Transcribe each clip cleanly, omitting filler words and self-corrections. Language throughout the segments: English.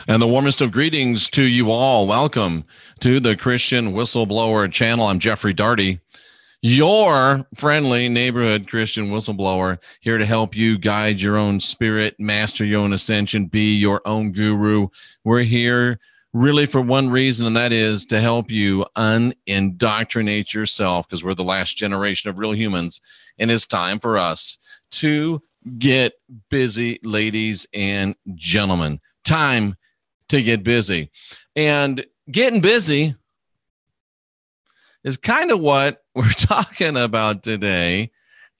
And the warmest of greetings to you all. Welcome to the Christian Whistleblower channel. I'm Jeffrey Daugherty, your friendly neighborhood Christian whistleblower, here to help you guide your own spirit, master your own ascension, be your own guru. We're here really for one reason, and that is to help you unindoctrinate yourself, because we're the last generation of real humans, and it's time for us to get busy, ladies and gentlemen. Time to get busy. And getting busy is kind of what we're talking about today,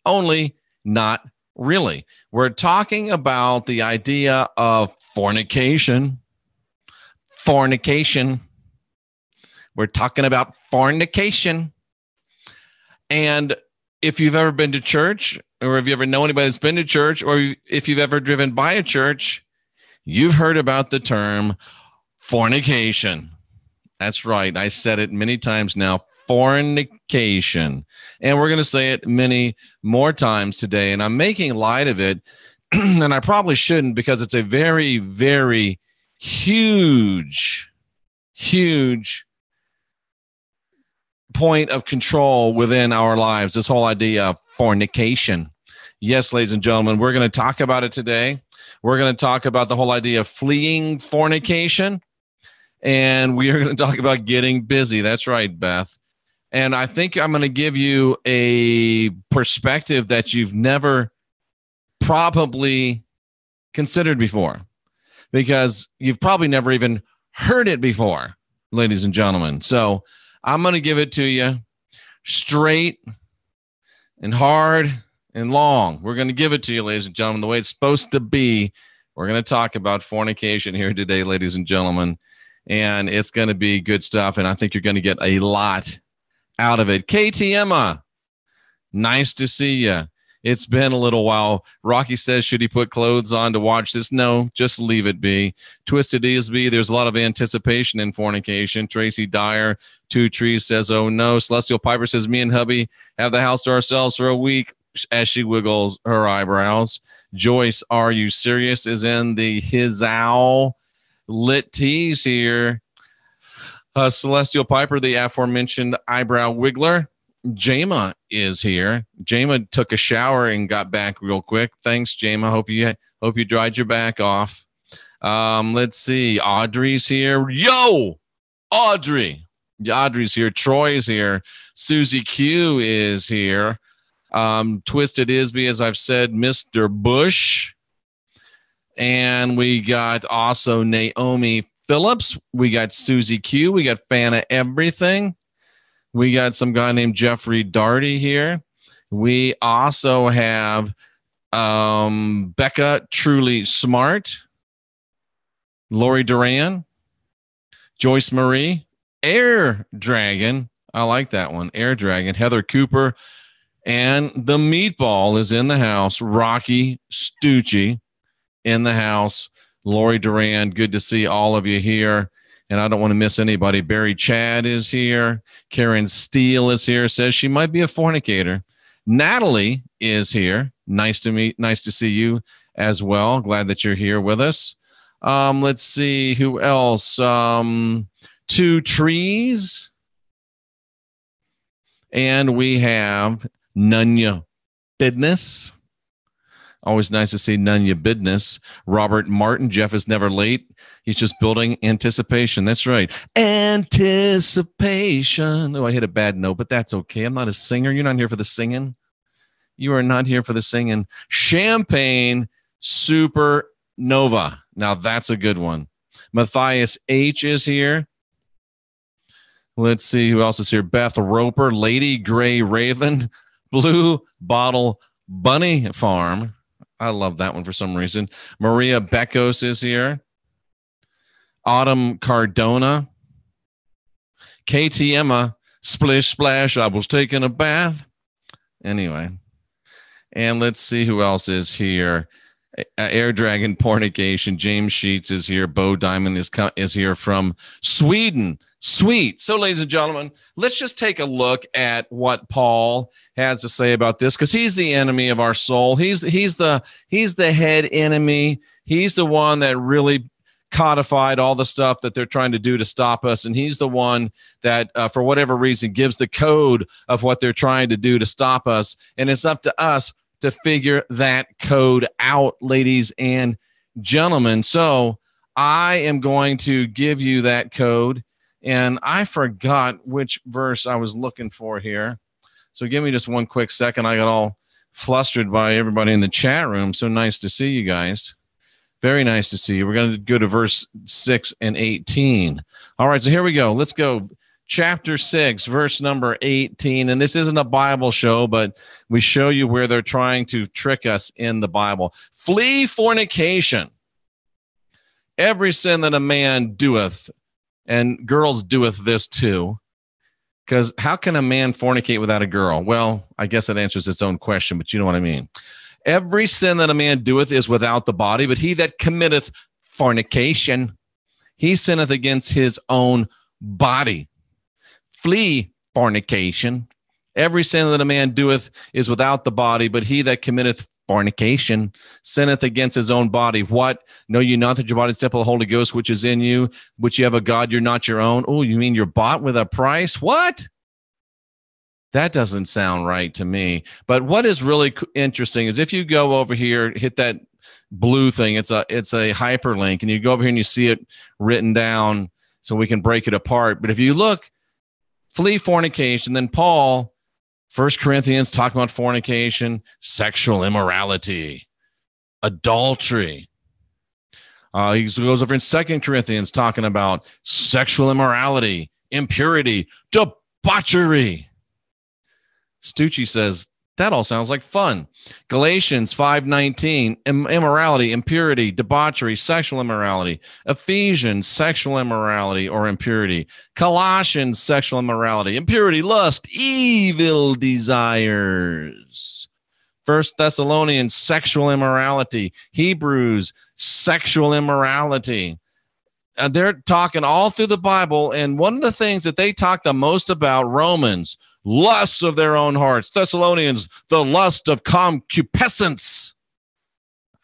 only not really. We're talking about the idea of fornication. Fornication. We're talking about fornication. And if you've ever been to church, or if you ever know anybody that's been to church, or if you've ever driven by a church, you've heard about the term fornication. That's right. I said it many times now, fornication. And we're going to say it many more times today. And I'm making light of it, and I probably shouldn't, because it's a very, very huge point of control within our lives, this whole idea of fornication. Yes, ladies and gentlemen, we're going to talk about it today. We're going to talk about the whole idea of fleeing fornication, and we are going to talk about getting busy. That's right, Beth. And I think I'm going to give you a perspective that you've never probably considered before, because you've probably never even heard it before, ladies and gentlemen. So I'm going to give it to you straight and hard and long. We're going to give it to you, ladies and gentlemen, the way it's supposed to be. We're going to talk about fornication here today, ladies and gentlemen, and it's going to be good stuff, and I think you're going to get a lot out of it. KTMA, nice to see you. It's been a little while. Rocky says, should he put clothes on to watch this? No, just leave it be. Twisted ESB, there's a lot of anticipation in fornication. Tracy Dyer, Two Trees says, oh no. Celestial Piper says, me and hubby have the house to ourselves for a week, as she wiggles her eyebrows. Joyce, are you serious? Is in the his owl. Lit tease here. Celestial Piper, the aforementioned eyebrow wiggler. Jama is here. Jama took a shower and got back real quick. Thanks, Jama. Hope you dried your back off. Let's see. Audrey's here. Yo, Audrey. Audrey's here. Troy's here. Susie Q is here. Twisted Isby, as I've said, Mr. Bush. And we got also Naomi Phillips. We got Susie Q. We got Fan of Everything. We got some guy named Jeffrey Daugherty here. We also have Becca Truly Smart, Lori Duran, Joyce Marie, Air Dragon. I like that one. Air Dragon. Heather Cooper. And the meatball is in the house. Rocky Stucci in the house. Lori Duran, good to see all of you here. And I don't want to miss anybody. Barry Chad is here. Karen Steele is here. Says she might be a fornicator. Natalie is here. Nice to see you as well. Glad that you're here with us. Let's see who else. Two Trees. And we have Nunya Business. Always nice to see Nunya Business. Robert Martin. Jeff is never late. He's just building anticipation. That's right. Anticipation. Oh, I hit a bad note, but that's okay. I'm not a singer. You're not here for the singing. You are not here for the singing. Champagne Supernova. Now that's a good one. Matthias H is here. Let's see who else is here. Beth Roper, Lady Gray Raven, Blue Bottle Bunny Farm. I love that one for some reason. Maria Beckos is here. Autumn Cardona. KTMA, Splish Splash, I was taking a bath. Anyway. And let's see who else is here. Air Dragon Pornication. James Sheets is here. Bo Diamond is here from Sweden. Sweet. So, ladies and gentlemen, let's just take a look at what Paul has to say about this, because he's the enemy of our soul. He's the head enemy. He's the one that really codified all the stuff that they're trying to do to stop us. And he's the one that, for whatever reason, gives the code of what they're trying to do to stop us. And it's up to us to figure that code out, ladies and gentlemen. So I am going to give you that code. And I forgot which verse I was looking for here. So give me just one quick second. I got all flustered by everybody in the chat room. So nice to see you guys. Very nice to see you. We're going to go to verse 6 and 18. All right, so here we go. Let's go. Chapter 6, verse number 18. And this isn't a Bible show, but we show you where they're trying to trick us in the Bible. Flee fornication. Every sin that a man doeth, and girls doeth this too. Because how can a man fornicate without a girl? Well, I guess that answers its own question, but you know what I mean. Every sin that a man doeth is without the body, but he that committeth fornication, he sinneth against his own body. Flee fornication. Every sin that a man doeth is without the body, but he that committeth fornication sinneth against his own body. What? Know you not that your body is the temple of the Holy Ghost, which is in you, which you have of God, you're not your own? Oh, you mean you're bought with a price? What? That doesn't sound right to me. But what is really interesting is if you go over here, hit that blue thing, it's a hyperlink, and you go over here and you see it written down so we can break it apart. But if you look, flee fornication, then Paul, 1 Corinthians, talking about fornication, sexual immorality, adultery. He goes over in 2 Corinthians talking about sexual immorality, impurity, debauchery. Stucci says, that all sounds like fun. Galatians 5:19, immorality, impurity, debauchery, sexual immorality. Ephesians, sexual immorality or impurity. Colossians, sexual immorality, impurity, lust, evil desires. 1 Thessalonians, sexual immorality. Hebrews, sexual immorality. They're talking all through the Bible, and one of the things that they talk the most about, Romans, lusts of their own hearts. Thessalonians, the lust of concupiscence.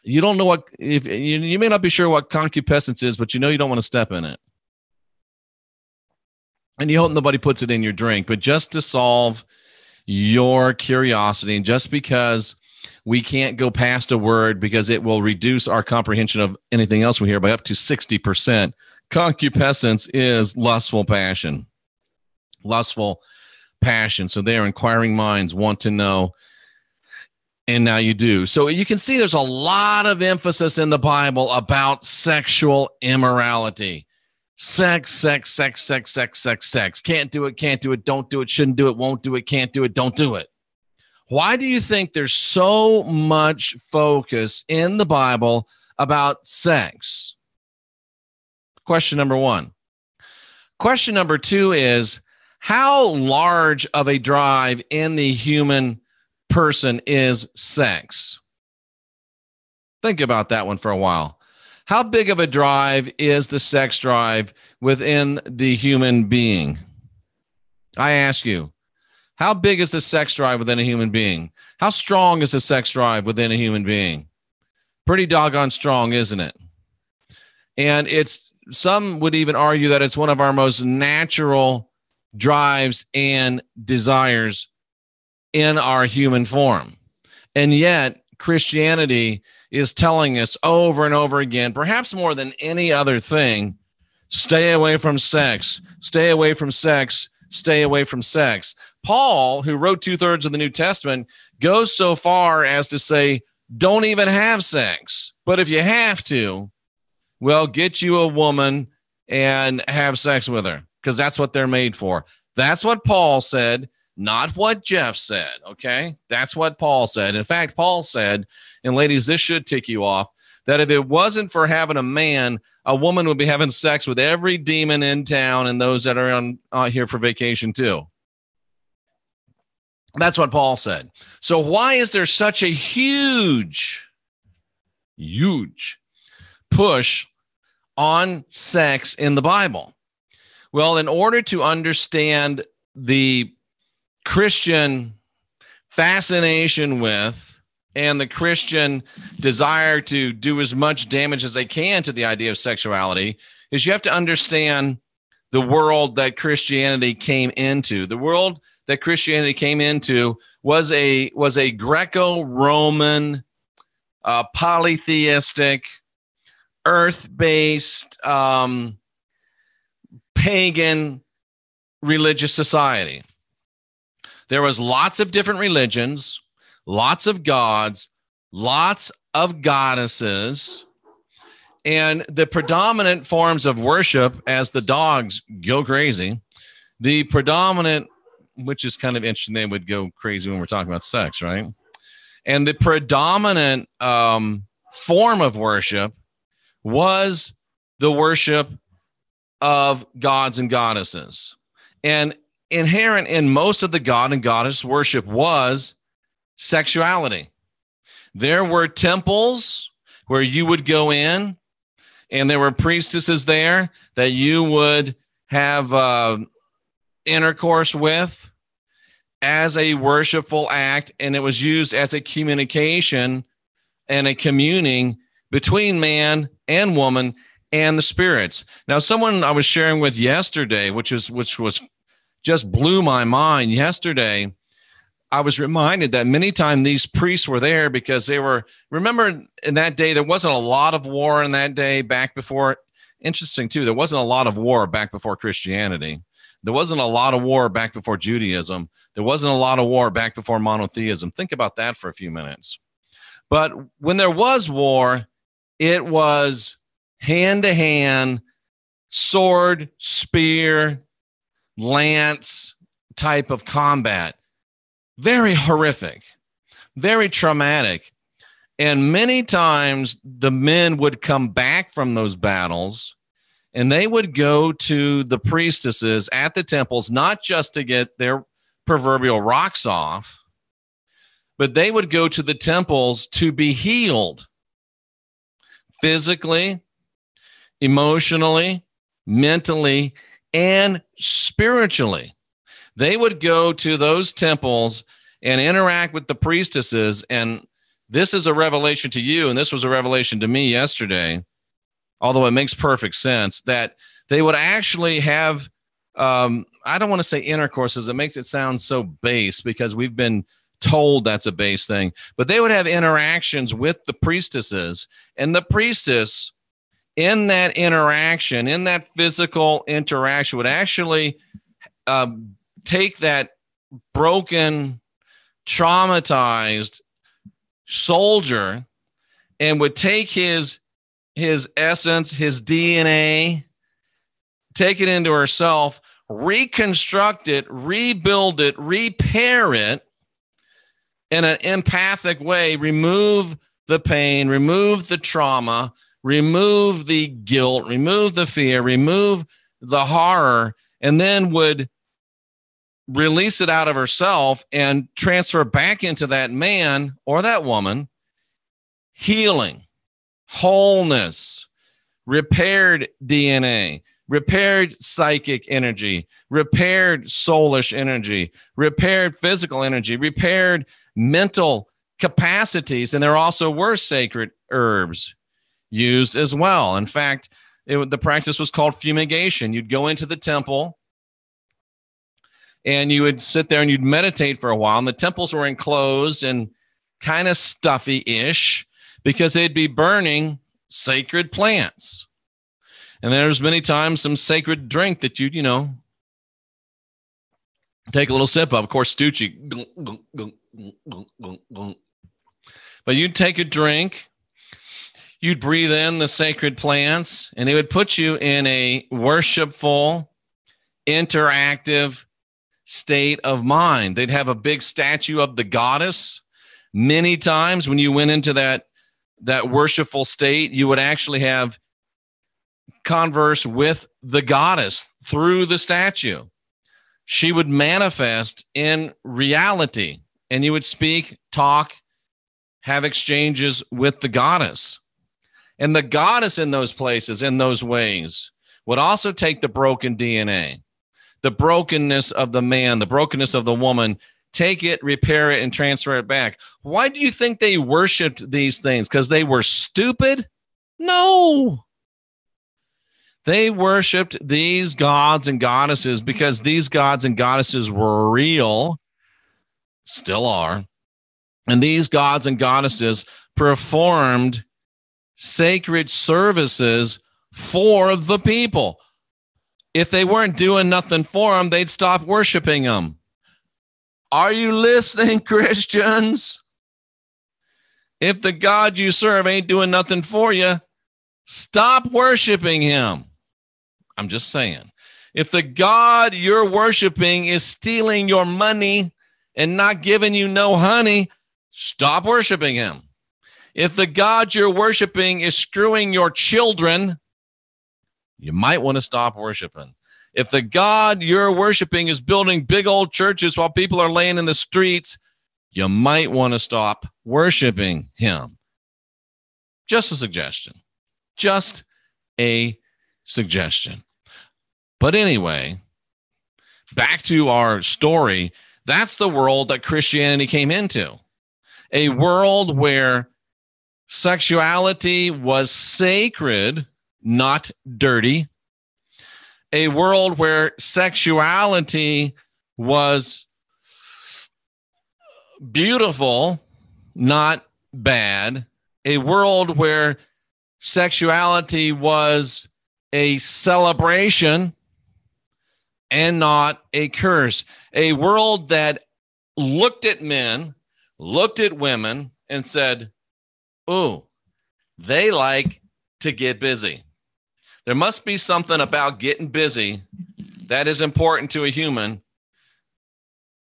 You don't know what, if you may not be sure what concupiscence is, but you know you don't want to step in it. And you hope nobody puts it in your drink. But just to solve your curiosity, and just because we can't go past a word because it will reduce our comprehension of anything else we hear by up to 60%, concupiscence is lustful passion. Lustful passion. So they are inquiring minds, want to know, and now you do. So you can see there's a lot of emphasis in the Bible about sexual immorality. Sex, sex, sex, sex, sex, sex, sex. Can't do it, don't do it, shouldn't do it, won't do it, can't do it, don't do it. Why do you think there's so much focus in the Bible about sex? Question number one. Question number two is, how large of a drive in the human person is sex? Think about that one for a while. How big of a drive is the sex drive within the human being? I ask you, how big is the sex drive within a human being? How strong is the sex drive within a human being? Pretty doggone strong, isn't it? And some would even argue that it's one of our most natural drives and desires in our human form. And yet Christianity is telling us over and over again, perhaps more than any other thing, stay away from sex, stay away from sex, stay away from sex. Paul, who wrote 2/3 of the New Testament, goes so far as to say, don't even have sex. But if you have to, well, get you a woman and have sex with her, because that's what they're made for. That's what Paul said, not what Jeff said, okay? That's what Paul said. In fact, Paul said, and ladies, this should tick you off, that if it wasn't for having a man, a woman would be having sex with every demon in town and those that are on here for vacation too. That's what Paul said. So why is there such a huge push on sex in the Bible? Well, in order to understand the Christian fascination with and the Christian desire to do as much damage as they can to the idea of sexuality is you have to understand the world that Christianity came into. The world that Christianity came into was a Greco-Roman, polytheistic, earth-based, pagan religious society. There was lots of different religions, lots of gods, lots of goddesses, and the predominant forms of worship, as the dogs go crazy, the predominant, which is kind of interesting, they would go crazy when we're talking about sex, right? And the predominant form of worship was the worship of gods and goddesses. And inherent in most of the god and goddess worship was sexuality. There were temples where you would go in, and there were priestesses there that you would have intercourse with as a worshipful act, and it was used as a communication and a communing between man and woman and the spirits. Now, someone I was sharing with yesterday, which was just blew my mind yesterday, I was reminded that many times these priests were there because they were, remember in that day, there wasn't a lot of war in that day back before. Interesting too, there wasn't a lot of war back before Christianity. There wasn't a lot of war back before Judaism. There wasn't a lot of war back before monotheism. Think about that for a few minutes. But when there was war, it was hand-to-hand, sword, spear, lance type of combat. Very horrific, very traumatic. And many times the men would come back from those battles and they would go to the priestesses at the temples, not just to get their proverbial rocks off, but they would go to the temples to be healed physically, emotionally, mentally, and spiritually. They would go to those temples and interact with the priestesses. And this is a revelation to you, and this was a revelation to me yesterday, although it makes perfect sense, that they would actually have, I don't want to say intercourses. It makes it sound so base because we've been told that's a base thing. But they would have interactions with the priestesses, and the priestess in that interaction, in that physical interaction, would actually take that broken, traumatized soldier and would take his essence, his DNA, take it into herself, reconstruct it, rebuild it, repair it in an empathic way, remove the pain, remove the trauma, remove the guilt, remove the fear, remove the horror, and then would release it out of herself and transfer back into that man or that woman, healing, wholeness, repaired DNA, repaired psychic energy, repaired soulish energy, repaired physical energy, repaired mental capacities. And there also were sacred herbs used as well. In fact, the practice was called fumigation. You'd go into the temple and you would sit there and you'd meditate for a while. And the temples were enclosed and kind of stuffy-ish because they'd be burning sacred plants. And there's many times some sacred drink that you'd, take a little sip of. Of course, Stucci. But you'd take a drink, you'd breathe in the sacred plants, and they would put you in a worshipful, interactive state of mind. They'd have a big statue of the goddess. Many times when you went into that worshipful state, you would actually have converse with the goddess through the statue. She would manifest in reality, and you would speak, talk, have exchanges with the goddess. And the goddess in those places, in those ways, would also take the broken DNA, the brokenness of the man, the brokenness of the woman, take it, repair it, and transfer it back. Why do you think they worshiped these things? Because they were stupid? No. They worshiped these gods and goddesses because these gods and goddesses were real, still are. And these gods and goddesses performed sacred services for the people. If they weren't doing nothing for them, they'd stop worshiping them. Are you listening, Christians? If the God you serve ain't doing nothing for you, stop worshiping him. I'm just saying. If the God you're worshiping is stealing your money and not giving you no honey, stop worshiping him. If the God you're worshiping is screwing your children, you might want to stop worshiping. If the God you're worshiping is building big old churches while people are laying in the streets, you might want to stop worshiping him. Just a suggestion. Just a suggestion. But anyway, back to our story. That's the world that Christianity came into. A world where sexuality was sacred, not dirty. A world where sexuality was beautiful, not bad. A world where sexuality was a celebration and not a curse. A world that looked at men, looked at women, and said, "Ooh, they like to get busy." There must be something about getting busy that is important to a human.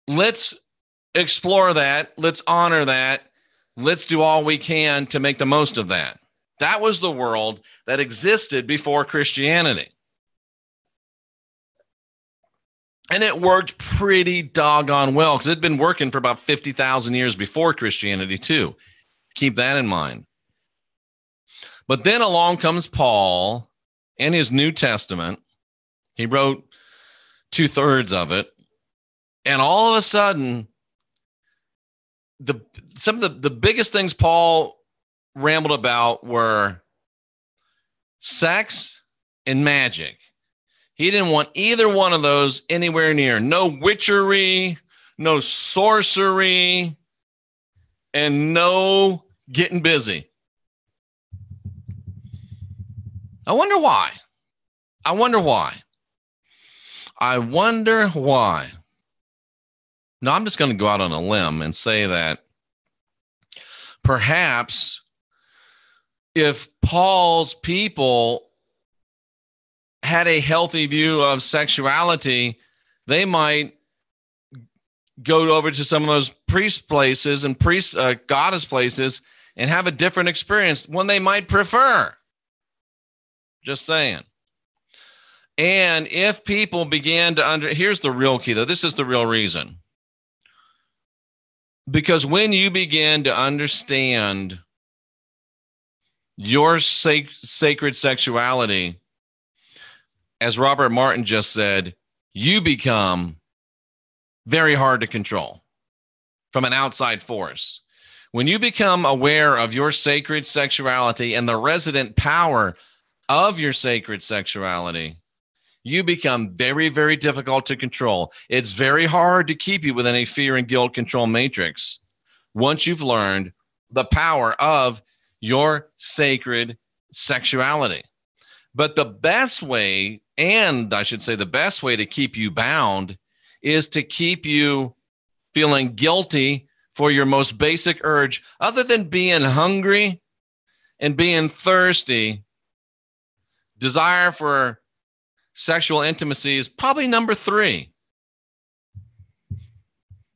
Let's explore that. Let's honor that. Let's do all we can to make the most of that. That was the world that existed before Christianity. And it worked pretty doggone well because it had been working for about 50,000 years before Christianity too. Keep that in mind. But then along comes Paul in his New Testament. He wrote 2/3 of it. And all of a sudden, some of the biggest things Paul rambled about were sex and magic. He didn't want either one of those anywhere near. No witchery, no sorcery, and no getting busy. I wonder why. I wonder why. Now, I'm just going to go out on a limb and say that perhaps if Paul's people had a healthy view of sexuality, they might go over to some of those priest places and goddess places and have a different experience, one they might prefer. Just saying. And if people began to here's the real key, though. This is the real reason. Because when you begin to understand your sacred sexuality, as Robert Martin just said, you become very hard to control from an outside force. When you become aware of your sacred sexuality and the resident power of your sacred sexuality, you become very, very difficult to control. It's very hard to keep you within a fear and guilt control matrix once you've learned the power of your sacred sexuality. But the best way, and I should say the best way to keep you bound, is to keep you feeling guilty for your most basic urge, other than being hungry and being thirsty. Desire for sexual intimacy is probably number 3.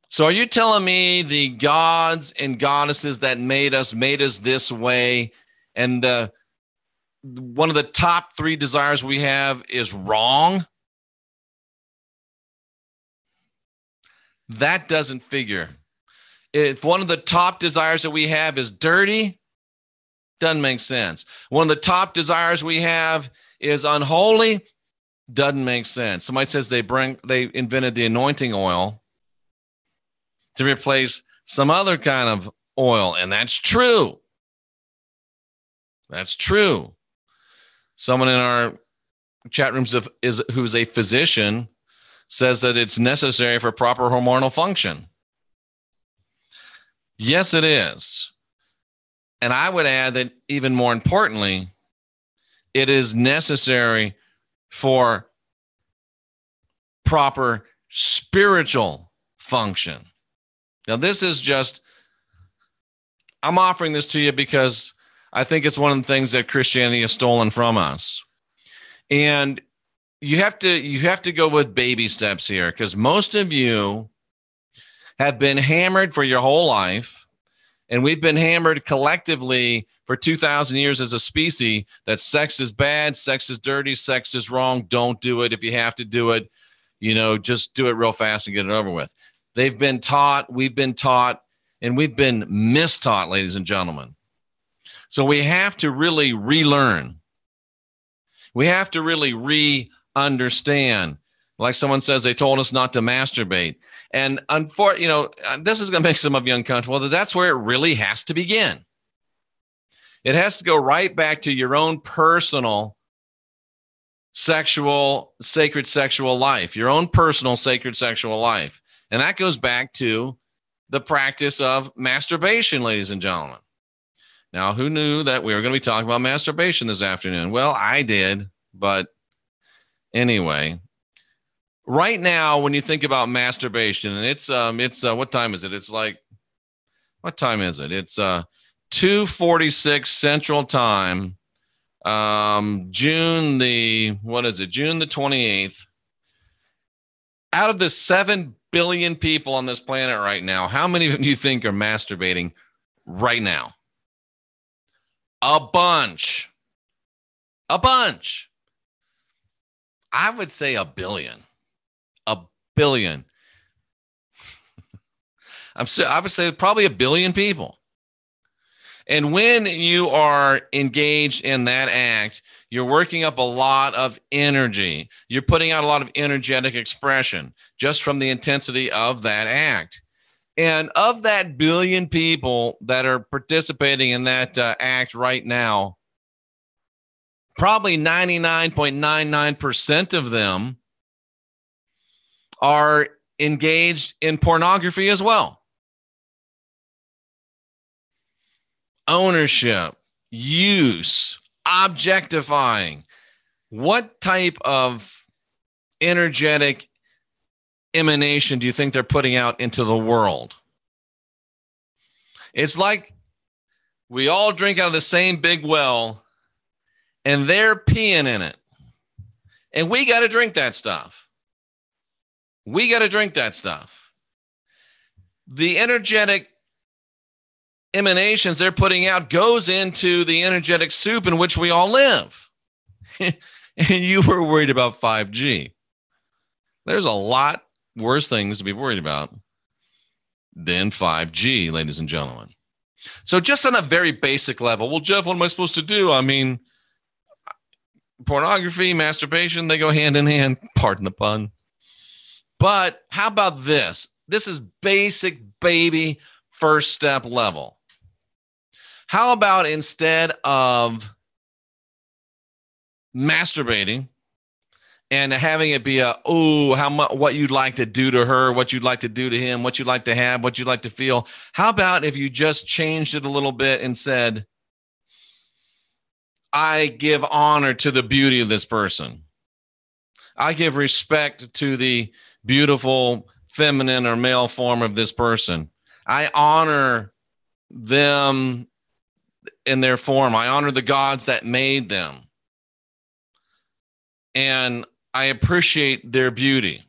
So are you telling me the gods and goddesses that made us this way, and one of the top 3 desires we have is wrong? That doesn't figure. If one of the top desires that we have is dirty, doesn't make sense. One of the top desires we have is unholy, doesn't make sense. Somebody says they invented the anointing oil. to replace some other kind of oil. And that's true. That's true. Someone in our chat rooms who's a physician says that it's necessary for proper hormonal function. Yes, it is. And I would add that even more importantly, it is necessary for proper spiritual function. Now, this is just, I'm offering this to you because I think it's one of the things that Christianity has stolen from us. And you have to go with baby steps here, because most of you have been hammered for your whole life, and we've been hammered collectively for 2,000 years as a species that sex is bad, sex is dirty, sex is wrong, don't do it. If you have to do it, just do it real fast and get it over with. They've been taught, we've been taught, and we've been mistaught, ladies and gentlemen. So we have to really relearn. We have to really re-understand. Like someone says, they told us not to masturbate. And this is going to make some of you uncomfortable. That's where it really has to begin. It has to go right back to your own personal sacred sexual life, your own personal sacred sexual life. And that goes back to the practice of masturbation, ladies and gentlemen. Now, who knew that we were going to be talking about masturbation this afternoon? Well, I did, but anyway, right now, when you think about masturbation, and it's what time is it? It's like, what time is it? It's 2:46 Central Time, June the 28th. Out of the 7 billion people on this planet right now, how many of you think are masturbating right now? A bunch. I would say a billion. A billion. I would say probably a billion people. And when you are engaged in that act, you're working up a lot of energy. You're putting out a lot of energetic expression just from the intensity of that act. And of that billion people that are participating in that act right now, probably 99.99% of them are engaged in pornography as well. Ownership, use, objectifying. What type of energetic emanation do you think they're putting out into the world? It's like we all drink out of the same big well and they're peeing in it. And we got to drink that stuff. The energetic emanations they're putting out goes into the energetic soup in which we all live. And you were worried about 5G. There's a lot worse things to be worried about than 5G, ladies and gentlemen. So just on a very basic level, well, Jeff, what am I supposed to do? I mean, pornography, masturbation, they go hand in hand, pardon the pun. But how about this? This is basic baby first step level. How about instead of masturbating and having it be what you'd like to do to her, what you'd like to do to him, what you'd like to have, what you'd like to feel. How about if you just changed it a little bit and said, I give honor to the beauty of this person. I give respect to the beautiful feminine or male form of this person. I honor them in their form. I honor the gods that made them. And I appreciate their beauty.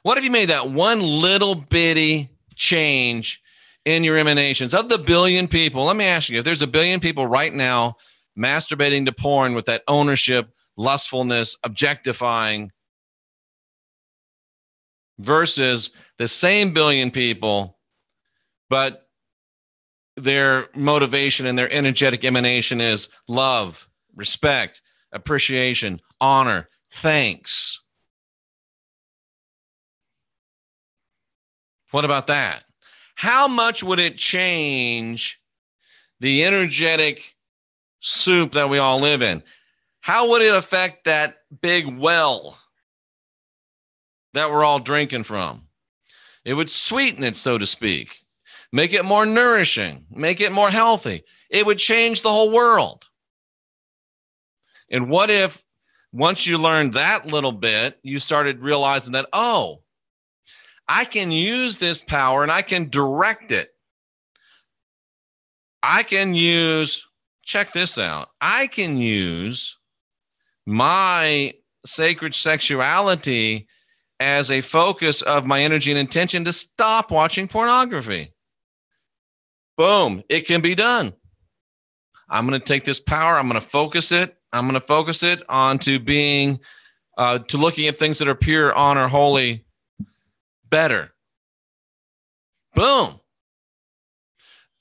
What if you made that one little bitty change in your emanations? Of the billion people, let me ask you, if there's a billion people right now masturbating to porn with that ownership, lustfulness, objectifying, versus the same billion people, but their motivation and their energetic emanation is love, respect, appreciation, honor, thanks. What about that? How much would it change the energetic soup that we all live in? How would it affect that big well that we're all drinking from? It would sweeten it, so to speak, make it more nourishing, make it more healthy. It would change the whole world. And what if once you learned that little bit, you started realizing that, oh, I can use this power and I can direct it. I can use, check this out, I can use my sacred sexuality as a focus of my energy and intention to stop watching pornography. Boom, it can be done. I'm going to take this power, I'm going to focus it. I'm going to focus it onto being, to looking at things that are pure, honor, holy, better. Boom.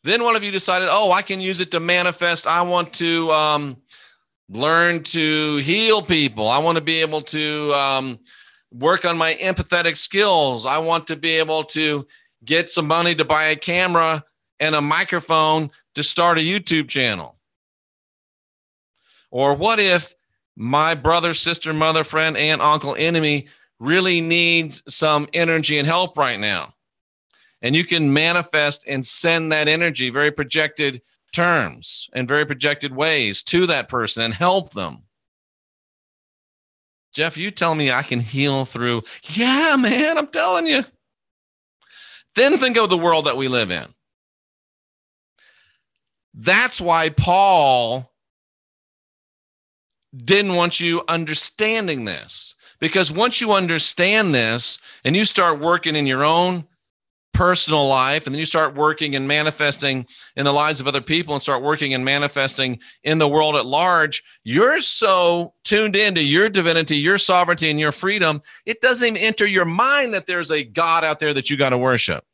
Then one of you decided, oh, I can use it to manifest. I want to learn to heal people. I want to be able to work on my empathetic skills. I want to be able to get some money to buy a camera and a microphone to start a YouTube channel. Or what if my brother, sister, mother, friend, aunt, uncle, enemy really needs some energy and help right now? And you can manifest and send that energy, very projected terms and very projected ways to that person and help them. Jeff, you tell me I can heal through. Yeah, man, I'm telling you. Then think of the world that we live in. That's why Paul didn't want you understanding this. Because once you understand this and you start working in your own personal life, and then you start working and manifesting in the lives of other people and start working and manifesting in the world at large, you're so tuned into your divinity, your sovereignty, and your freedom, it doesn't even enter your mind that there's a God out there that you got to worship.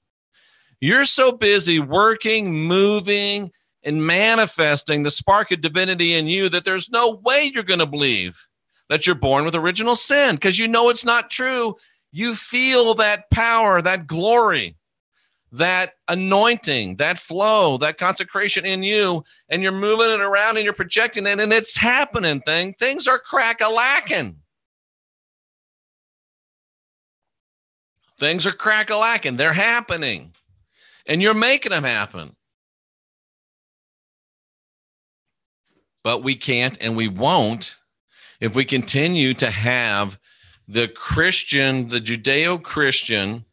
You're so busy working, moving, and manifesting the spark of divinity in you that there's no way you're going to believe that you're born with original sin, because you know it's not true. You feel that power, that glory, that anointing, that flow, that consecration in you, and you're moving it around and you're projecting it, and it's happening. Things are crack-a-lacking. Things are crack-a-lacking. They're happening, and you're making them happen. But we can't and we won't if we continue to have the Christian, the Judeo-Christian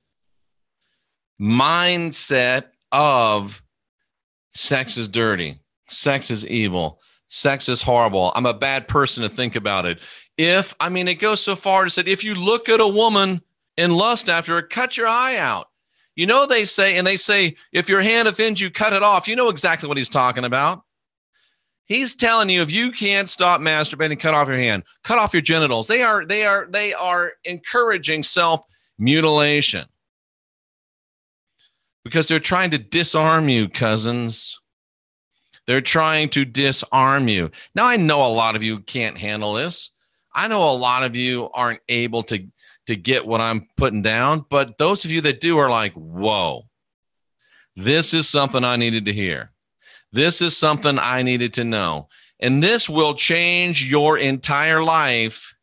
mindset of sex is dirty, sex is evil, sex is horrible, I'm a bad person to think about it. It goes so far to say, if you look at a woman and lust after her, cut your eye out. You know, they say, if your hand offends you, cut it off. You know exactly what he's talking about. He's telling you, if you can't stop masturbating, cut off your hand, cut off your genitals. They are encouraging self-mutilation because they're trying to disarm you, cousins. They're trying to disarm you. Now, I know a lot of you can't handle this. I know a lot of you aren't able to get what I'm putting down, but those of you that do are like, whoa, this is something I needed to hear. This is something I needed to know. And this will change your entire life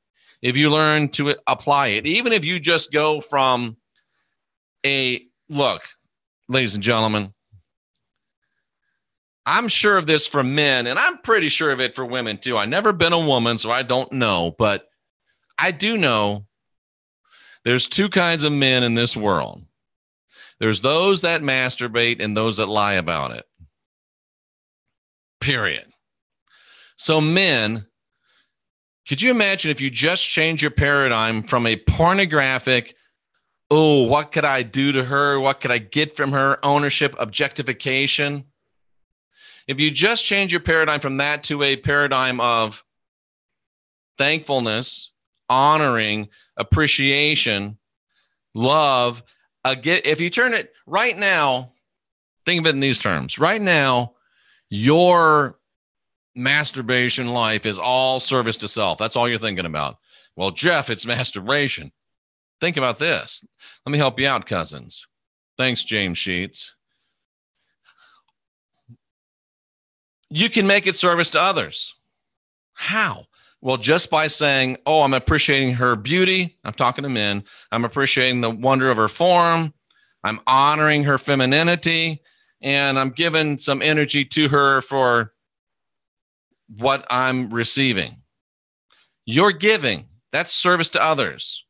if you learn to apply it. Even if you just go from look, ladies and gentlemen, I'm sure of this for men, and I'm pretty sure of it for women too. I've never been a woman, so I don't know, but I do know there's two kinds of men in this world. There's those that masturbate and those that lie about it. Period. So men, could you imagine if you just change your paradigm from a pornographic, oh, what could I do to her? What could I get from her? Ownership, objectification. If you just change your paradigm from that to a paradigm of thankfulness, honoring, appreciation, love, if you turn it right now, think of it in these terms. Right now, your masturbation life is all service to self. That's all you're thinking about. Well, Jeff, it's masturbation. Think about this. Let me help you out, cousins. Thanks, James Sheets. You can make it service to others. How? Well, just by saying, oh, I'm appreciating her beauty. I'm talking to men. I'm appreciating the wonder of her form. I'm honoring her femininity. And I'm giving some energy to her for what I'm receiving. You're giving. That's service to others.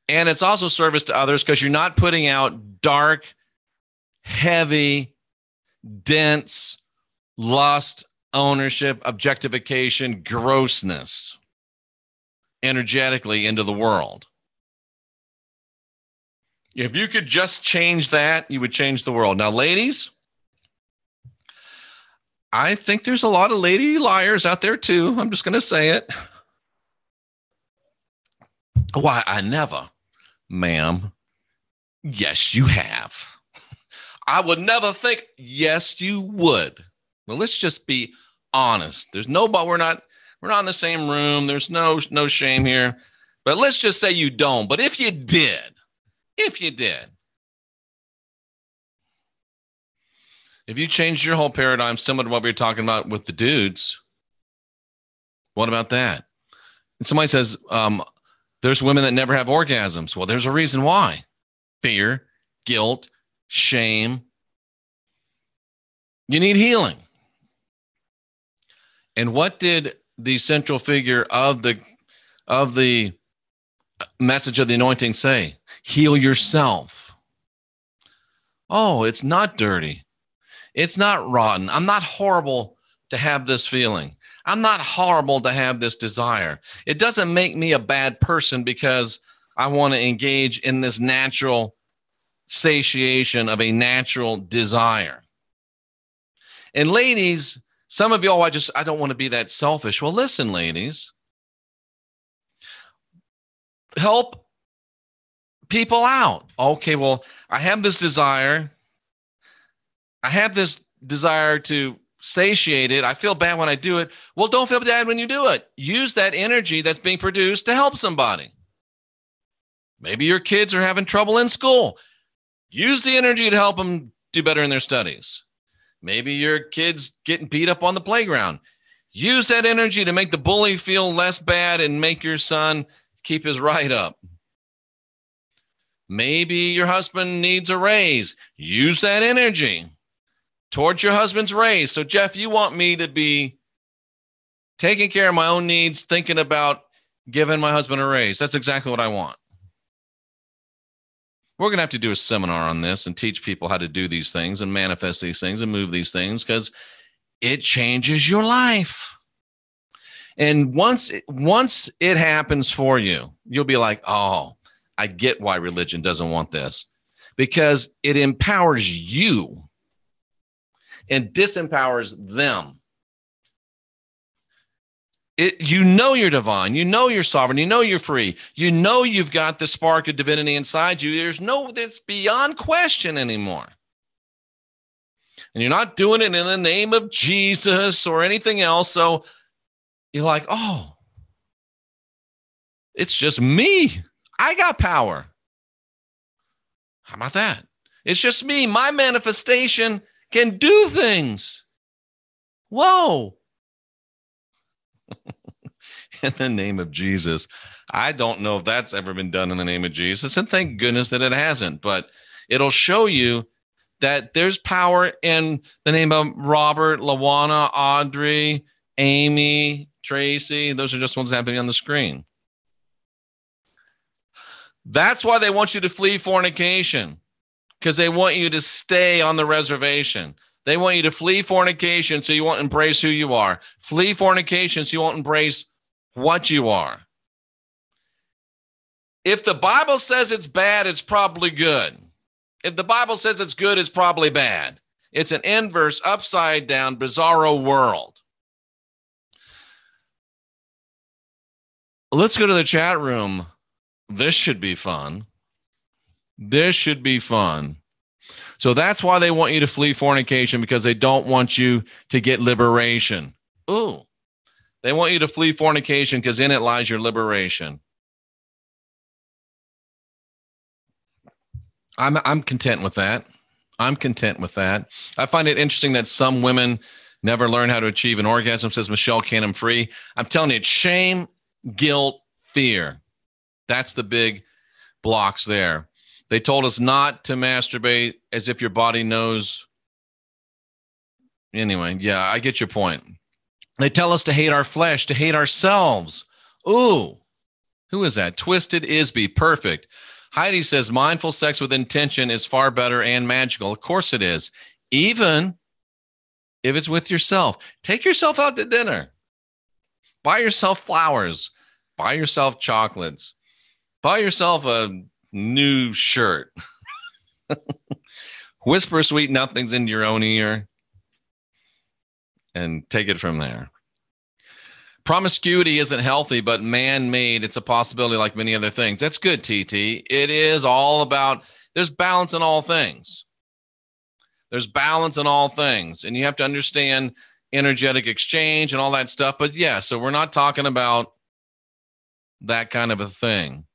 And it's also service to others because you're not putting out dark, heavy, dense lust, ownership, objectification, grossness energetically into the world. If you could just change that, you would change the world. Now, ladies, I think there's a lot of lady liars out there too. I'm just going to say it. Why, I never, ma'am. Yes, you have. I would never think. Yes, you would. Well, let's just be honest. There's nobody. We're not in the same room. There's no shame here. But let's just say you don't. But if you did, if you changed your whole paradigm similar to what we were talking about with the dudes, what about that? And somebody says, there's women that never have orgasms. Well, there's a reason why. Fear, guilt, shame. You need healing. And what did the central figure of the message of the anointing say? Heal yourself. Oh, it's not dirty. It's not rotten. I'm not horrible to have this feeling. I'm not horrible to have this desire. It doesn't make me a bad person because I want to engage in this natural satiation of a natural desire. And ladies, some of y'all, I don't want to be that selfish. Well, listen, ladies, help people out. Okay, well, I have this desire. I have this desire to satiate it. I feel bad when I do it. Well, don't feel bad when you do it. Use that energy that's being produced to help somebody. Maybe your kids are having trouble in school. Use the energy to help them do better in their studies. Maybe your kid's getting beat up on the playground. Use that energy to make the bully feel less bad and make your son keep his right up. Maybe your husband needs a raise. Use that energy towards your husband's raise. So, Jeff, you want me to be taking care of my own needs, thinking about giving my husband a raise. That's exactly what I want. We're going to have to do a seminar on this and teach people how to do these things and manifest these things and move these things because it changes your life. And once it happens for you, you'll be like, oh, I get why religion doesn't want this, because it empowers you and disempowers them. You know you're divine. You know you're sovereign. You know you're free. You know you've got the spark of divinity inside you. That's beyond question anymore. And you're not doing it in the name of Jesus or anything else. So you're like, oh, it's just me. I got power. How about that? It's just me. My manifestation can do things. Whoa. In the name of Jesus. I don't know if that's ever been done in the name of Jesus, and thank goodness that it hasn't, but it'll show you that there's power in the name of Robert, Lawana, Audrey, Amy, Tracy. Those are just ones happening on the screen. That's why they want you to flee fornication, because they want you to stay on the reservation. They want you to flee fornication so you won't embrace who you are. Flee fornication so you won't embrace what you are. If the Bible says it's bad, it's probably good. If the Bible says it's good, it's probably bad. It's an inverse, upside down, bizarro world. Let's go to the chat room. This should be fun. This should be fun. So that's why they want you to flee fornication, because they don't want you to get liberation. Ooh. They want you to flee fornication because in it lies your liberation. I'm content with that. I'm content with that. I find it interesting that some women never learn how to achieve an orgasm, says Michelle Canham Free. I'm telling you, it's shame, guilt, fear. That's the big blocks there. They told us not to masturbate as if your body knows. Anyway, yeah, I get your point. They tell us to hate our flesh, to hate ourselves. Ooh, who is that? Twisted Isby. Perfect. Heidi says mindful sex with intention is far better and magical. Of course it is. Even if it's with yourself. Take yourself out to dinner. Buy yourself flowers. Buy yourself chocolates. Buy yourself a new shirt. Whisper sweet nothings into your own ear and take it from there. Promiscuity isn't healthy, but man-made. It's a possibility like many other things. That's good, TT. It is all about, there's balance in all things. There's balance in all things. And you have to understand energetic exchange and all that stuff. But yeah, so we're not talking about that kind of a thing.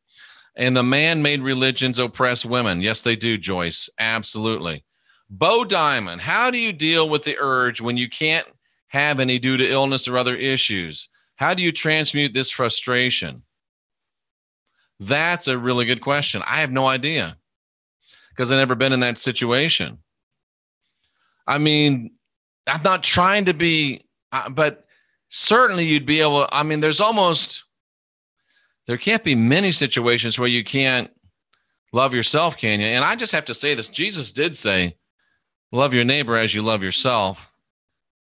And the man-made religions oppress women. Yes, they do, Joyce. Absolutely. Bo Diamond, how do you deal with the urge when you can't have any due to illness or other issues? How do you transmute this frustration? That's a really good question. I have no idea because I've never been in that situation. I mean, I'm not trying to be, but certainly you'd be able, I mean, there can't be many situations where you can't love yourself, can you? And I just have to say this. Jesus did say, love your neighbor as you love yourself.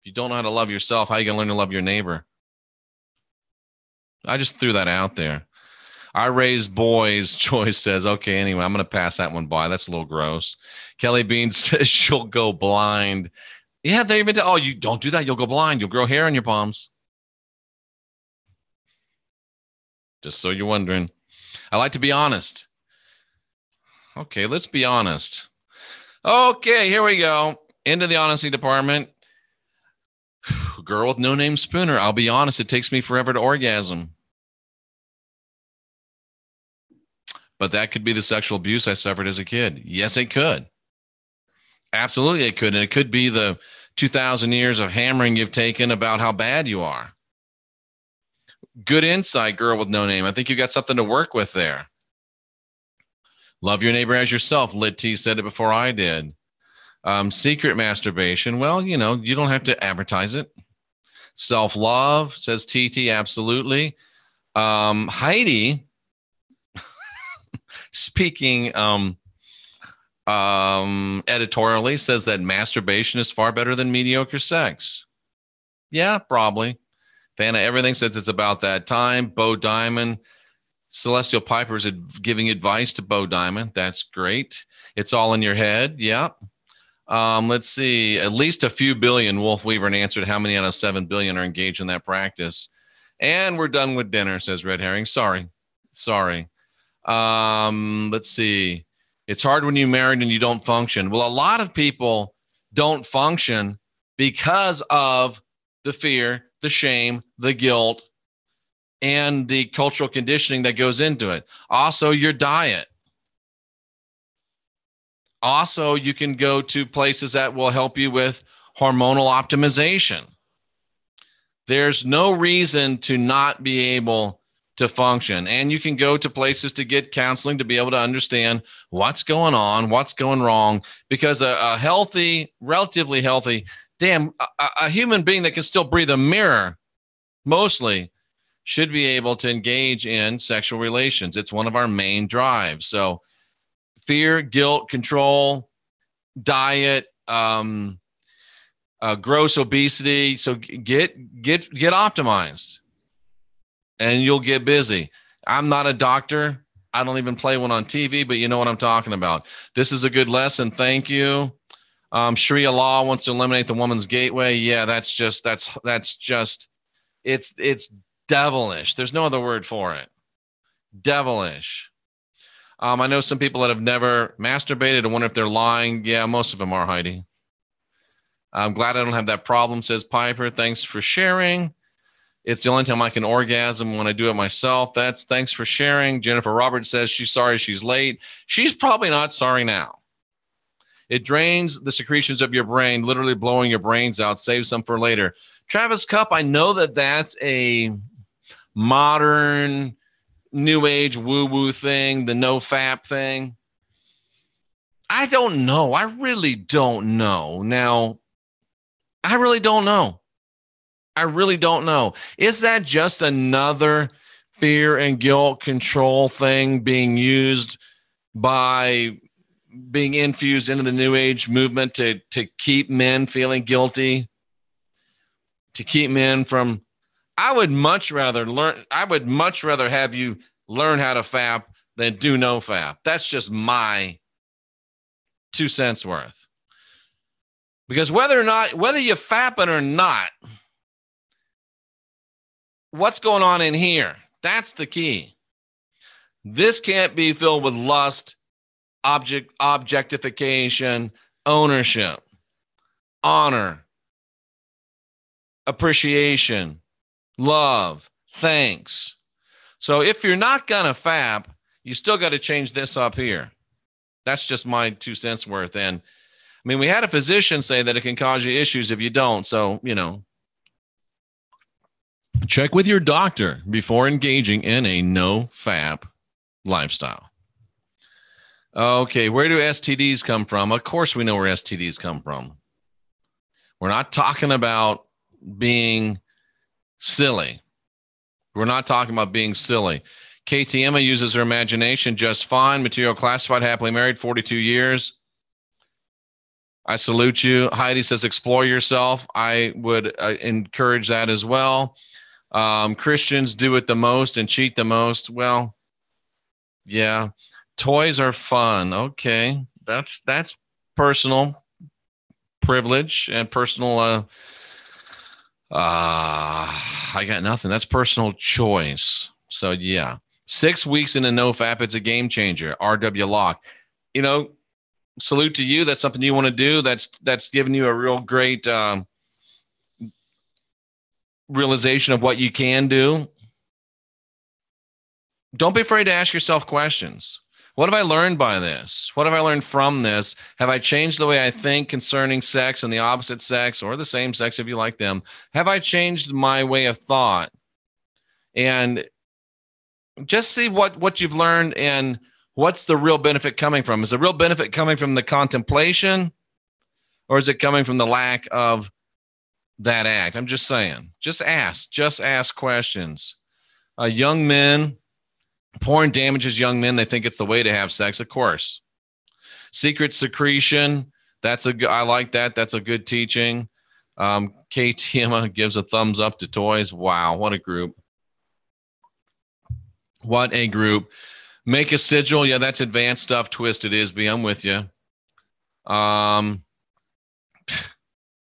If you don't know how to love yourself, how are you going to learn to love your neighbor? I just threw that out there. I raised boys, Joyce says. Okay, anyway, I'm going to pass that one by. That's a little gross. Kelly Bean says she'll go blind. Yeah, they even oh, you don't do that. You'll go blind. You'll grow hair on your palms. Just so you're wondering. I like to be honest. Okay, let's be honest. Okay, here we go. Into the honesty department. Girl with no name spooner. I'll be honest, it takes me forever to orgasm. But that could be the sexual abuse I suffered as a kid. Yes, it could. Absolutely, it could. And it could be the 2,000 years of hammering you've taken about how bad you are. Good insight, girl with no name. I think you got something to work with there. Love your neighbor as yourself. Lit T said it before I did. Secret masturbation. Well, you know, you don't have to advertise it. Self-love, says TT. Absolutely. Heidi, speaking editorially, says that masturbation is far better than mediocre sex. Yeah, probably. Fana Everything says it's about that time. Bo Diamond. Celestial Piper is giving advice to Bo Diamond. That's great. It's all in your head. Yeah. Let's see. At least a few billion. Wolf Weaver answered how many out of 7 billion are engaged in that practice. And we're done with dinner, says Red Herring. Sorry. Let's see. It's hard when you're married and you don't function. Well, a lot of people don't function because of the fear, the shame, the guilt, and the cultural conditioning that goes into it. Also, your diet. Also, you can go to places that will help you with hormonal optimization. There's no reason to not be able to function. And you can go to places to get counseling to be able to understand what's going on, what's going wrong, because a healthy, relatively healthy, a human being that can still breathe, a mirror, mostly, should be able to engage in sexual relations. It's one of our main drives. So fear, guilt, control, diet, gross obesity. So get optimized and you'll get busy. I'm not a doctor. I don't even play one on TV, but you know what I'm talking about. This is a good lesson. Thank you. Sharia law wants to eliminate the woman's gateway. Yeah, that's just it's devilish. There's no other word for it. Devilish. I know some people that have never masturbated. I wonder if they're lying. Yeah, most of them are, Heidi. I'm glad I don't have that problem, says Piper. Thanks for sharing. It's the only time I can orgasm when I do it myself. Thanks for sharing. Jennifer Roberts says she's sorry she's late. She's probably not sorry now. It drains the secretions of your brain, literally blowing your brains out. Save some for later. Travis Cup, I know that's a modern new age woo-woo thing, the no fap thing. I don't know. I really don't know. Now, I really don't know. I really don't know. Is that just another fear and guilt control thing being used by being infused into the new age movement to keep men feeling guilty, to keep men from, I would much rather have you learn how to fap than do no fap. That's just my 2 cents worth. Because whether you fapping or not, what's going on in here? That's the key. This can't be filled with lust, objectification, ownership, honor, appreciation, love, thanks. So if you're not going to fap, you still got to change this up here. That's just my 2 cents worth. And I mean, we had a physician say that it can cause you issues if you don't. So, check with your doctor before engaging in a no fap lifestyle. Okay, where do STDs come from? Of course we know where STDs come from. We're not talking about being silly. We're not talking about being silly. KTMA uses her imagination just fine. Material classified, happily married, 42 years. I salute you. Heidi says, explore yourself. I would encourage that as well. Christians do it the most and cheat the most. Well, yeah. Toys are fun. Okay. That's personal privilege and personal, I got nothing. That's personal choice. So yeah, 6 weeks in a no fap, it's a game changer. RW Locke, salute to you. That's something you want to do. That's giving you a real great, realization of what you can do. Don't be afraid to ask yourself questions. What have I learned by this? What have I learned from this? Have I changed the way I think concerning sex and the opposite sex or the same sex if you like them? Have I changed my way of thought? And just see what you've learned and what's the real benefit coming from. Is the real benefit coming from the contemplation or is it coming from the lack of that act? I'm just saying, just ask questions. Young men, porn damages young men. They think it's the way to have sex. Of course. Secret secretion. I like that. That's a good teaching. KTMA gives a thumbs up to toys. Wow. What a group. What a group. Make a sigil. Yeah, that's advanced stuff. Twisted Isby. I'm with you.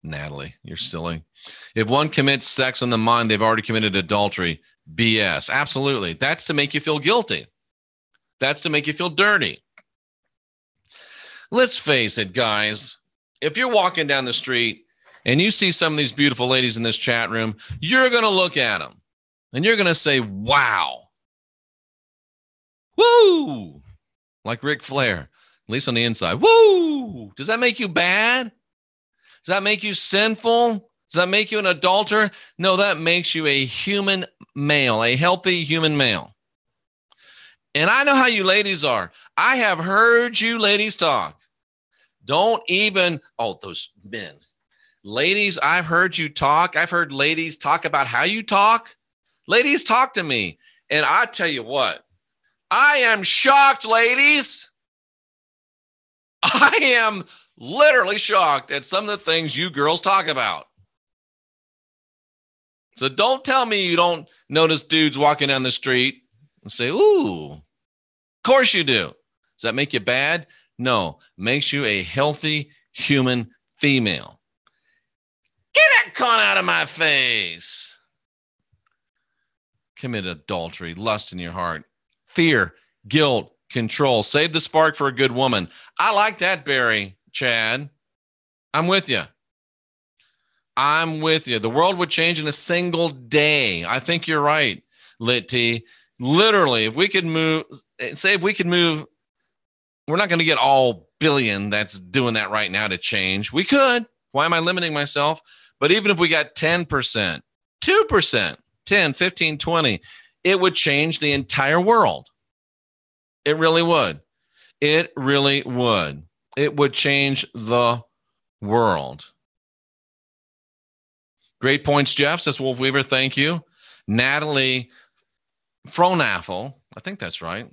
Natalie, you're silly. If one commits sex on the mind, they've already committed adultery. BS. Absolutely. That's to make you feel guilty. That's to make you feel dirty. Let's face it, guys. If you're walking down the street and you see some of these beautiful ladies in this chat room, you're going to look at them and you're going to say, wow. Woo! Like Ric Flair, at least on the inside. Woo! Does that make you bad? Does that make you sinful? Does that make you an adulterer? No, that makes you a human male, a healthy human male. And I know how you ladies are. I have heard you ladies talk. Those men. Ladies, I've heard you talk. I've heard ladies talk about how you talk. Ladies, talk to me. And I tell you what, I am shocked, ladies. I am literally shocked at some of the things you girls talk about. So don't tell me you don't notice dudes walking down the street and say, ooh, of course you do. Does that make you bad? No, makes you a healthy human female. Get that cunt out of my face. Commit adultery, lust in your heart, fear, guilt, control. Save the spark for a good woman. I like that, Barry, Chad. I'm with you. I'm with you. The world would change in a single day. I think you're right, Lit T. Literally, if we could move, we're not going to get all billion that's doing that right now to change. We could. Why am I limiting myself? But even if we got 10%, 2%, 10, 15, 20, it would change the entire world. It really would. It really would. It would change the world. Great points, Jeff, says Wolf Weaver. Thank you. Natalie Fronaffle, I think that's right.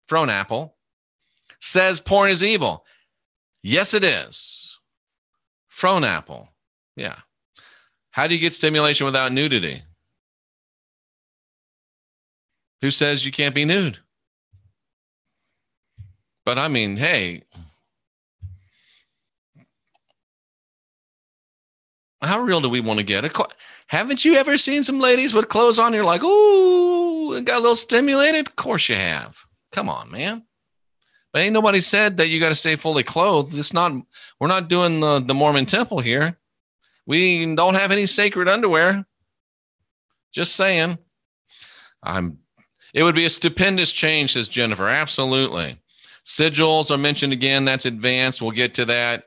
Fronapple says porn is evil. Yes, it is. Fronapple. Yeah. How do you get stimulation without nudity? Who says you can't be nude? But I mean, hey, how real do we want to get? Haven't you ever seen some ladies with clothes on? You're like, ooh, and got a little stimulated? Of course you have. Come on, man. But ain't nobody said that you got to stay fully clothed. We're not doing the Mormon temple here. We don't have any sacred underwear. Just saying. It would be a stupendous change, says Jennifer. Absolutely. Sigils are mentioned again. That's advanced. We'll get to that.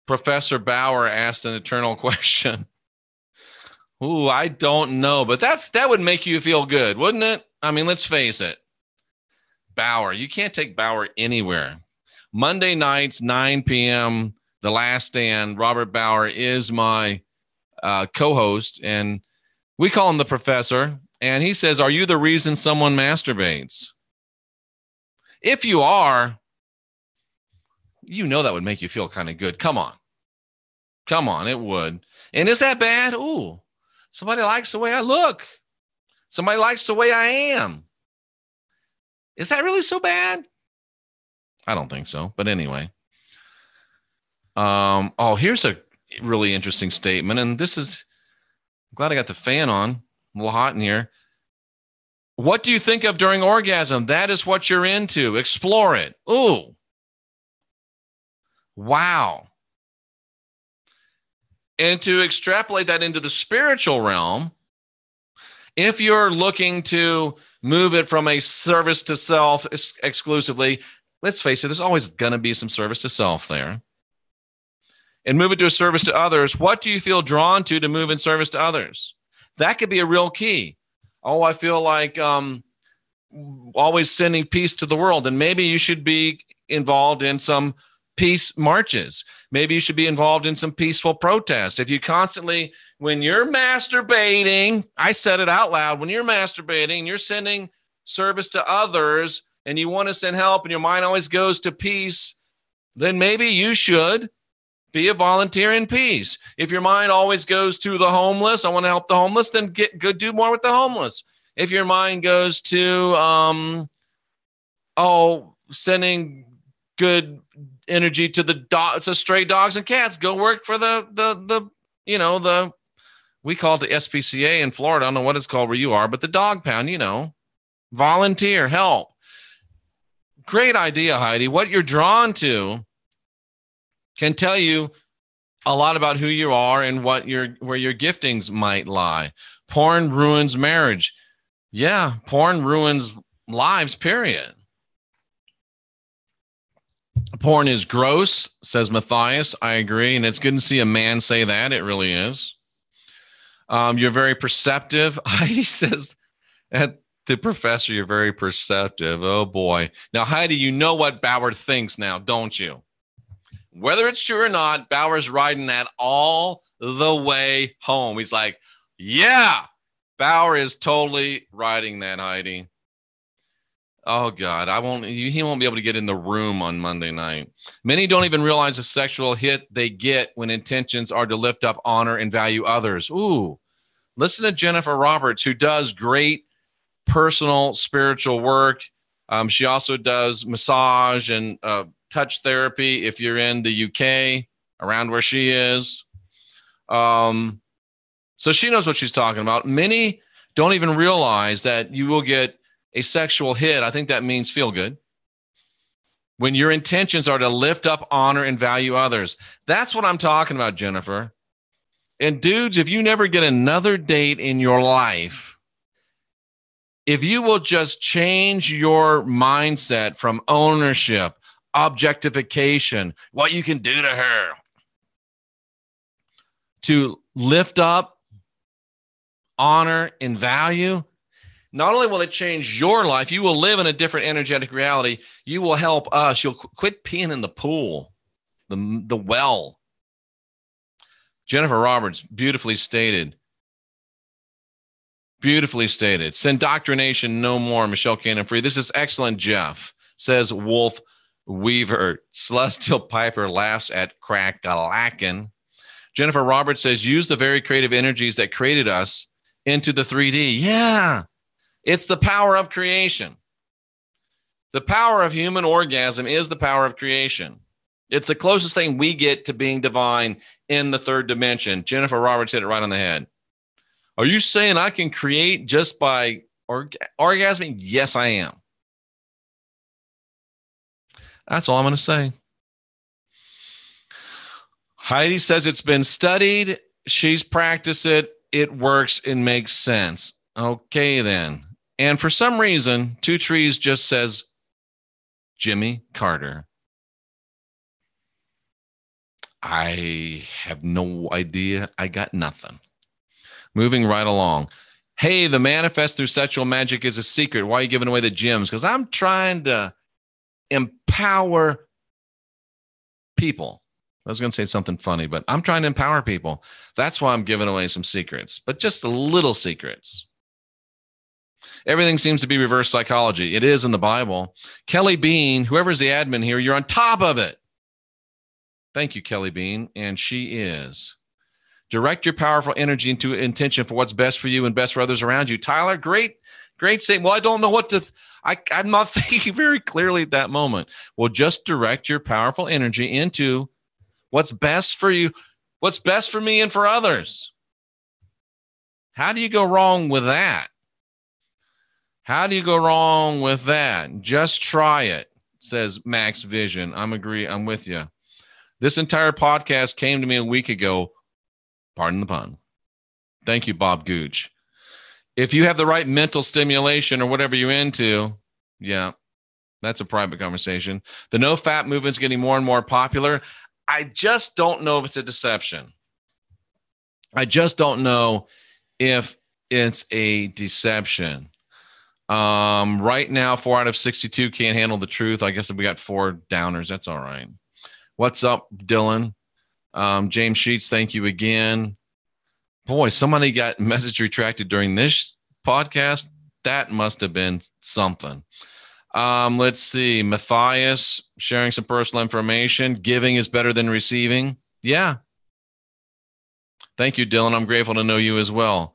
Professor Bauer asked an eternal question. Ooh, I don't know, but that would make you feel good, wouldn't it? I mean, let's face it. Bauer, you can't take Bauer anywhere. Monday nights, 9 p.m., The Last Stand. Robert Bauer is my co-host, and we call him the professor. And he says, are you the reason someone masturbates? If you are, you know that would make you feel kind of good. Come on. Come on, it would. And is that bad? Ooh, somebody likes the way I look. Somebody likes the way I am. Is that really so bad? I don't think so. But anyway. Here's a really interesting statement. And I'm glad I got the fan on. A little hot in here. What do you think of during orgasm? That is what you're into. Explore it. Ooh. Wow. And to extrapolate that into the spiritual realm, if you're looking to move it from a service to self exclusively, let's face it, there's always going to be some service to self there. And move it to a service to others. What do you feel drawn to move in service to others? That could be a real key. Oh, I feel like always sending peace to the world. And maybe you should be involved in some peace marches. Maybe you should be involved in some peaceful protests. If you constantly, when you're masturbating, I said it out loud, when you're masturbating, you're sending service to others and you want to send help and your mind always goes to peace, then maybe you should be a volunteer in peace. If your mind always goes to the homeless, I want to help the homeless, then go do more with the homeless. If your mind goes to, sending good energy to the dogs, to stray dogs and cats, go work for we call it the SPCA in Florida. I don't know what it's called where you are, but the dog pound, volunteer, help. Great idea, Heidi. What you're drawn to can tell you a lot about who you are and where your giftings might lie. Porn ruins marriage. Yeah, porn ruins lives, period. Porn is gross, says Matthias. I agree. And it's good to see a man say that. It really is. You're very perceptive. Heidi says at the professor, you're very perceptive. Oh, boy. Now, Heidi, you know what Bauer thinks now, don't you? Whether it's true or not, Bauer's riding that all the way home. He's like, yeah, Bauer is totally riding that, Heidi. Oh, God, he won't be able to get in the room on Monday night. Many don't even realize the sexual hit they get when intentions are to lift up, honor, and value others. Ooh, listen to Jennifer Roberts, who does great personal spiritual work. She also does massage and touch therapy if you're in the UK, around where she is. So she knows what she's talking about. Many don't even realize that you will get a sexual hit. I think that means feel good. When your intentions are to lift up, honor, and value others. That's what I'm talking about, Jennifer. And dudes, if you never get another date in your life, if you will just change your mindset from ownership, objectification, what you can do to her, to lift up, honor, and value, not only will it change your life, you will live in a different energetic reality. You will help us. You'll quit peeing in the pool, the well. Jennifer Roberts beautifully stated. Beautifully stated. Indoctrination no more, Michelle Cannon Free. This is excellent, Jeff, says Wolf Weaver. Celestial Piper laughs at crack-a-lackin'. Jennifer Roberts says, use the very creative energies that created us into the 3D. Yeah, it's the power of creation. The power of human orgasm is the power of creation. It's the closest thing we get to being divine in the third dimension. Jennifer Roberts hit it right on the head. Are you saying I can create just by orgasming? Yes, I am. That's all I'm going to say. Heidi says it's been studied. She's practiced it. It works. It makes sense. Okay, then. And for some reason, Two Trees just says Jimmy Carter. I have no idea. I got nothing. Moving right along. Hey, the manifest through sexual magic is a secret. Why are you giving away the gems? Because I'm trying to empower people. I was going to say something funny, but I'm trying to empower people. That's why I'm giving away some secrets, but just the little secrets. Everything seems to be reverse psychology. It is in the Bible. Kelly Bean, whoever's the admin here, you're on top of it. Thank you, Kelly Bean. And she is. Direct your powerful energy into intention for what's best for you and best for others around you. Tyler, great statement. Well, I don't know what to, I'm not thinking very clearly at that moment. Well, just direct your powerful energy into what's best for you, what's best for me and for others. How do you go wrong with that? How do you go wrong with that? Just try it, says Max Vision. I'm with you. This entire podcast came to me a week ago. Pardon the pun. Thank you, Bob Gooch. If you have the right mental stimulation or whatever you're into, yeah, that's a private conversation. The no-fap movement's getting more and more popular. I just don't know if it's a deception. I just don't know if it's a deception. Right now, 4 out of 62 can't handle the truth. I guess if we got 4 downers, that's all right. What's up, Dylan? James Sheets, thank you again. Boy, somebody got message retracted during this podcast. That must have been something. Let's see. Matthias sharing some personal information. Giving is better than receiving. Yeah. Thank you, Dylan. I'm grateful to know you as well.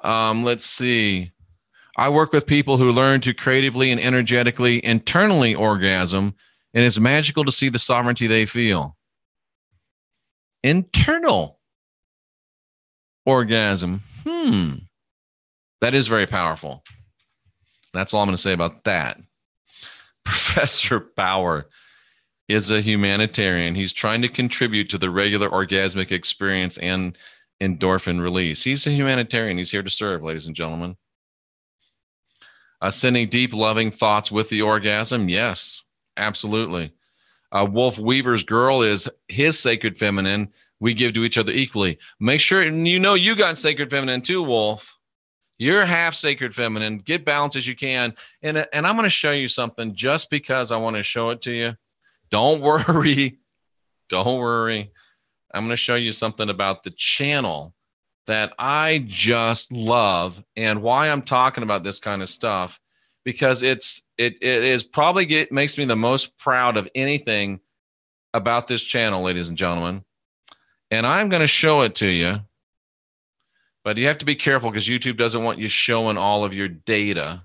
Let's see. I work with people who learn to creatively and energetically internally orgasm, and it's magical to see the sovereignty they feel. Internal orgasm. That is very powerful. That's all I'm going to say about that. Professor Bauer is a humanitarian. He's trying to contribute to the regular orgasmic experience and endorphin release. He's a humanitarian. He's here to serve, ladies and gentlemen. Sending deep, loving thoughts with the orgasm. Yes, absolutely. Wolf Weaver's girl is his sacred feminine. We give to each other equally. Make sure you know you got sacred feminine too, Wolf. You're half sacred feminine. Get balance as you can. And I'm going to show you something just because I want to show it to you. Don't worry. Don't worry. I'm going to show you something about the channel that I just love and why I'm talking about this kind of stuff, because it is probably makes me the most proud of anything about this channel, ladies and gentlemen. And I'm going to show it to you, but you have to be careful because YouTube doesn't want you showing all of your data.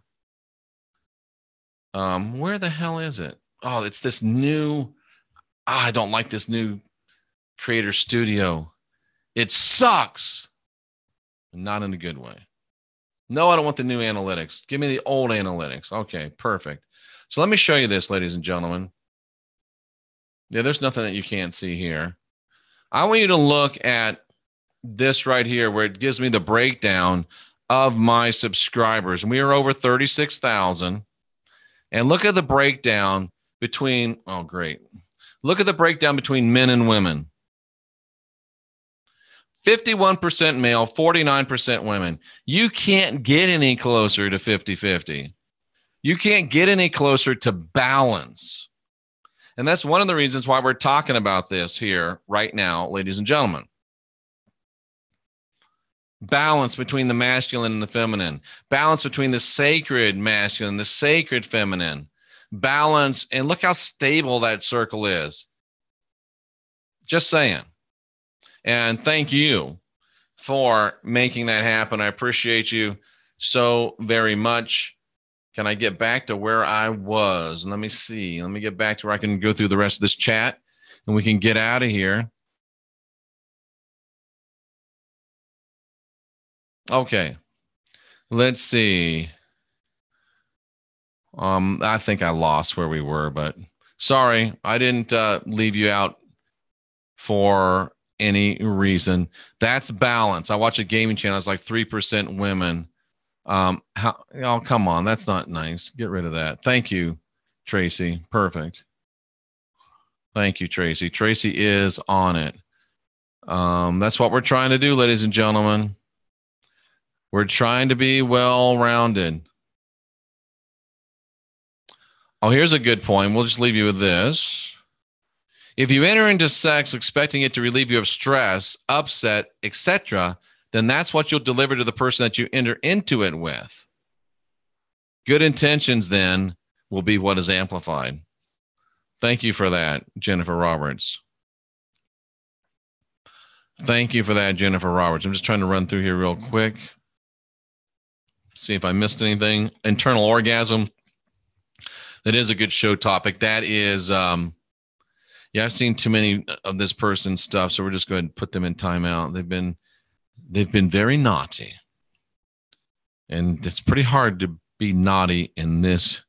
Where the hell is it? Oh, it's this new, I don't like this new Creator Studio. It sucks. Not in a good way. No, I don't want the new analytics. Give me the old analytics. Okay, perfect. So let me show you this, ladies and gentlemen. Yeah, there's nothing that you can't see here. I want you to look at this right here where it gives me the breakdown of my subscribers. And we are over 36,000. And look at the breakdown between, oh, great. Look at the breakdown between men and women. 51% male, 49% women. You can't get any closer to 50-50. You can't get any closer to balance. And that's one of the reasons why we're talking about this here right now, ladies and gentlemen. Balance between the masculine and the feminine. Balance between the sacred masculine and the sacred feminine. Balance, and look how stable that circle is. Just saying. And thank you for making that happen. I appreciate you so very much. Can I get back to where I was? Let me see. Let me get back to where I can go through the rest of this chat and we can get out of here. Okay. Let's see. I think I lost where we were, but sorry, I didn't leave you out for any reason. That's balance. I watch a gaming channel. It's like 3% women. Oh, come on. That's not nice. Get rid of that. Thank you, Tracy. Perfect. Thank you, Tracy. Tracy is on it. That's what we're trying to do, ladies and gentlemen. We're trying to be well-rounded. Oh, here's a good point. We'll just leave you with this. If you enter into sex expecting it to relieve you of stress, upset, etc., then that's what you'll deliver to the person that you enter into it with. Good intentions, then, will be what is amplified. Thank you for that, Jennifer Roberts. Thank you for that, Jennifer Roberts. I'm just trying to run through here real quick. See if I missed anything. Internal orgasm. That is a good show topic. That is, yeah, I've seen too many of this person's stuff, so we're just going to put them in timeout. They've been very naughty, and it's pretty hard to be naughty in this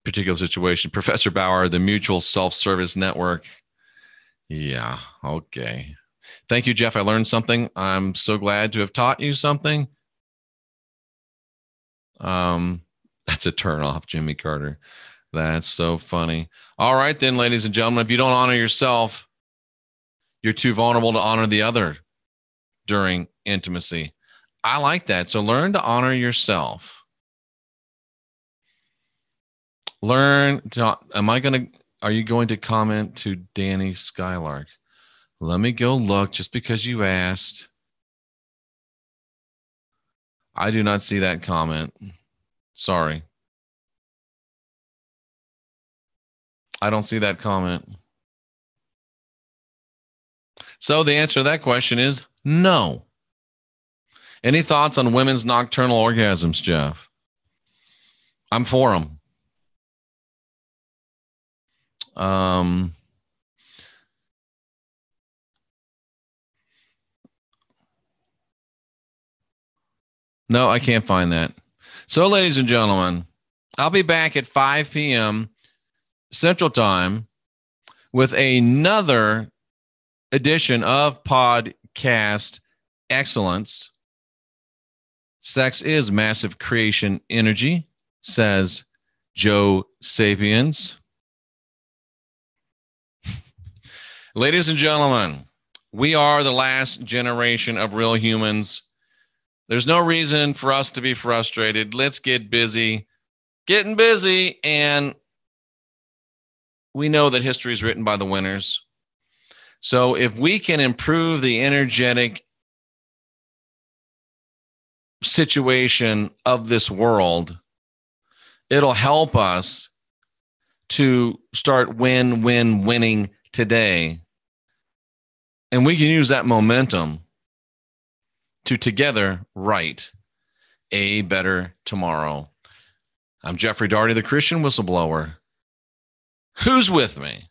particular situation. Professor Bauer, the Mutual Self-Service Network. Yeah, okay. Thank you, Jeff. I learned something. I'm so glad to have taught you something. That's a turnoff, Jimmy Carter. That's so funny. All right, then, ladies and gentlemen, if you don't honor yourself, you're too vulnerable to honor the other during intimacy. I like that. So learn to honor yourself. Are you going to comment to Danny Skylark? Let me go look just because you asked. I do not see that comment. Sorry. I don't see that comment. So the answer to that question is no. Any thoughts on women's nocturnal orgasms, Jeff? I'm for them. No, I can't find that. So, ladies and gentlemen, I'll be back at 5 p.m. Central Time with another edition of Podcast Excellence. Sex is massive creation energy, says Joe Sapiens. Ladies and gentlemen, we are the last generation of real humans. There's no reason for us to be frustrated. Let's get busy, getting busy. And we know that history is written by the winners. So if we can improve the energetic situation of this world, it'll help us to start winning today. And we can use that momentum to together write a better tomorrow. I'm Jeffrey Daugherty, the Christian Whistleblower. Who's with me?